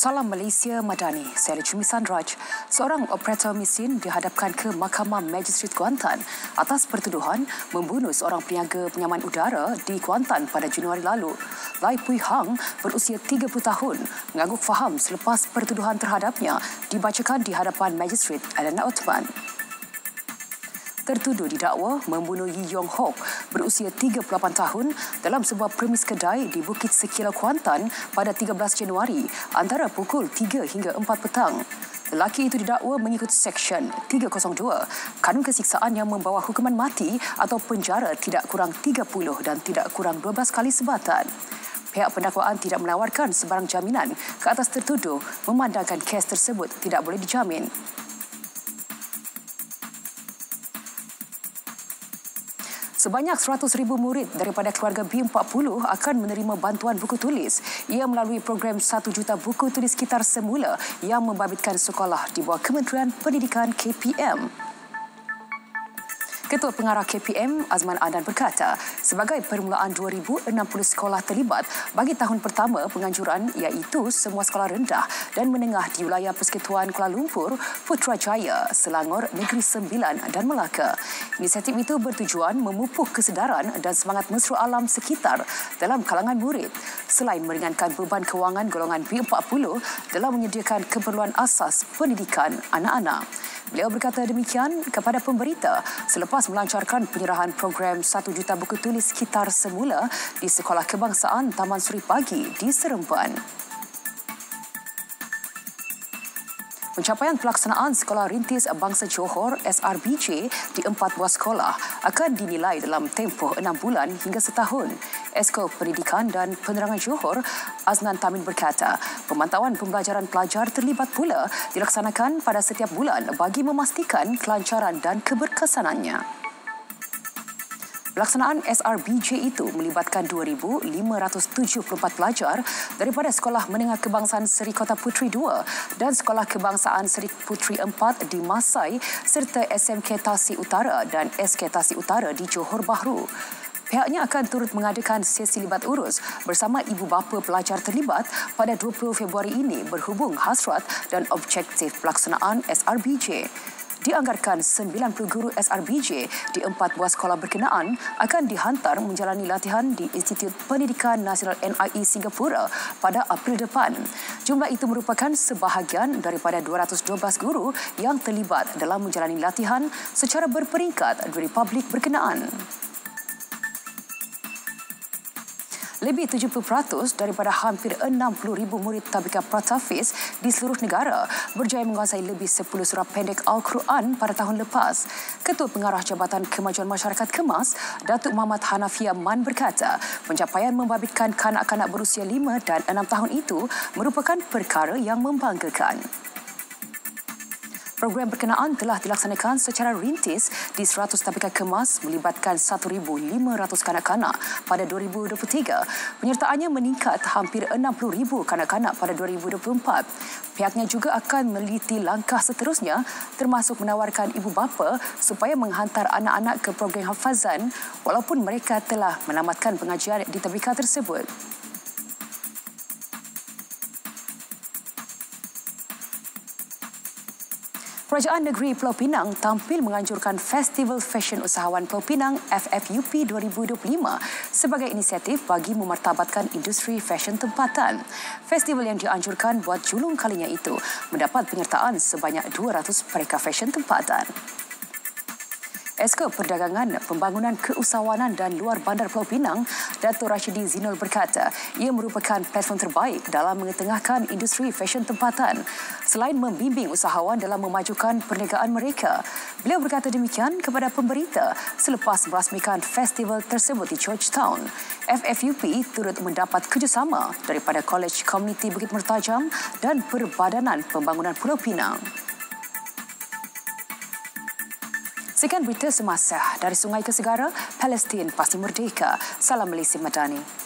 Salam Malaysia Madani, saya Cumi Sandraj. Seorang operator mesin dihadapkan ke Mahkamah Magistrate Kuantan atas pertuduhan membunuh seorang peniaga penyaman udara di Kuantan pada Januari lalu. Lai Pui Hang berusia 30 tahun mengangguk faham selepas pertuduhan terhadapnya dibacakan di hadapan Magistrate Alana Othman. Tertuduh didakwa membunuh Yi Yong Hok berusia 38 tahun dalam sebuah premis kedai di Bukit Sekilau Kuantan pada 13 Januari antara pukul 3 hingga 4 petang. Lelaki itu didakwa mengikut Seksyen 302 Kanun Kesiksaan yang membawa hukuman mati atau penjara tidak kurang 30 dan tidak kurang 12 kali sebatan. Pihak pendakwaan tidak menawarkan sebarang jaminan ke atas tertuduh memandangkan kes tersebut tidak boleh dijamin. Sebanyak 100,000 murid daripada keluarga B40 akan menerima bantuan buku tulis. Ia melalui program 1 juta buku tulis kitar semula yang membabitkan sekolah di bawah Kementerian Pendidikan KPM. Ketua Pengarah KPM, Azman Adan berkata, sebagai permulaan 2,060 sekolah terlibat bagi tahun pertama penganjuran iaitu semua sekolah rendah dan menengah di wilayah Persekutuan Kuala Lumpur, Putrajaya, Selangor, Negeri Sembilan dan Melaka. Inisiatif itu bertujuan memupuk kesedaran dan semangat mesra alam sekitar dalam kalangan murid selain meringankan beban kewangan golongan B40 dalam menyediakan keperluan asas pendidikan anak-anak. Beliau berkata demikian kepada pemberita selepas melancarkan penyerahan program 1 juta buku tulis kitar semula di Sekolah Kebangsaan Taman Suri Pagi di Seremban. Pencapaian pelaksanaan Sekolah Rintis Bangsa Johor SRBJ di 4 buah sekolah akan dinilai dalam tempoh 6 bulan hingga setahun. Esko Pendidikan dan Penerangan Johor, Aznan Tamin berkata, pemantauan pembelajaran pelajar terlibat pula dilaksanakan pada setiap bulan bagi memastikan kelancaran dan keberkesanannya. Pelaksanaan SRBJ itu melibatkan 2,574 pelajar daripada Sekolah Menengah Kebangsaan Seri Kota Puteri 2 dan Sekolah Kebangsaan Seri Puteri 4 di Masai serta SMK Tasik Utara dan SK Tasik Utara di Johor Bahru. Pihaknya akan turut mengadakan sesi libat urus bersama ibu bapa pelajar terlibat pada 20 Februari ini berhubung hasrat dan objektif pelaksanaan SRBJ. Dianggarkan 90 guru SRBJ di 4 buah sekolah berkenaan akan dihantar menjalani latihan di Institut Pendidikan Nasional NIE Singapura pada April depan. Jumlah itu merupakan sebahagian daripada 212 guru yang terlibat dalam menjalani latihan secara berperingkat di Republik berkenaan. Lebih 70% daripada hampir 60,000 murid tabika Pratafis di seluruh negara berjaya menguasai lebih 10 surah pendek Al-Quran pada tahun lepas. Ketua Pengarah Jabatan Kemajuan Masyarakat Kemas, Datuk Muhammad Hanafiah Man berkata, pencapaian membabitkan kanak-kanak berusia 5 dan 6 tahun itu merupakan perkara yang membanggakan. Program berkenaan telah dilaksanakan secara rintis di 100 tabika kemas melibatkan 1,500 kanak-kanak pada 2023. Penyertaannya meningkat hampir 60,000 kanak-kanak pada 2024. Pihaknya juga akan meliti langkah seterusnya termasuk menawarkan ibu bapa supaya menghantar anak-anak ke program hafazan walaupun mereka telah menamatkan pengajian di tabika tersebut. Kerajaan Negeri Pulau Pinang tampil menganjurkan Festival Fashion Usahawan Pulau Pinang FFUP 2025 sebagai inisiatif bagi memartabatkan industri fashion tempatan. Festival yang dianjurkan buat julung kalinya itu mendapat penyertaan sebanyak 200 mereka fashion tempatan. Esko Perdagangan, Pembangunan Keusahawanan dan Luar Bandar Pulau Pinang, Datuk Rashidi Zinul berkata, ia merupakan platform terbaik dalam mengetengahkan industri fashion tempatan selain membimbing usahawan dalam memajukan perniagaan mereka. Beliau berkata demikian kepada pemberita selepas merasmikan festival tersebut di Georgetown. FFUP turut mendapat kerjasama daripada Kolej Komuniti Bukit Mertajam dan Perbadanan Pembangunan Pulau Pinang. Sekian berita semasa dari Sungai ke Segara, Palestin pasti merdeka. Salam Malaysia Madani.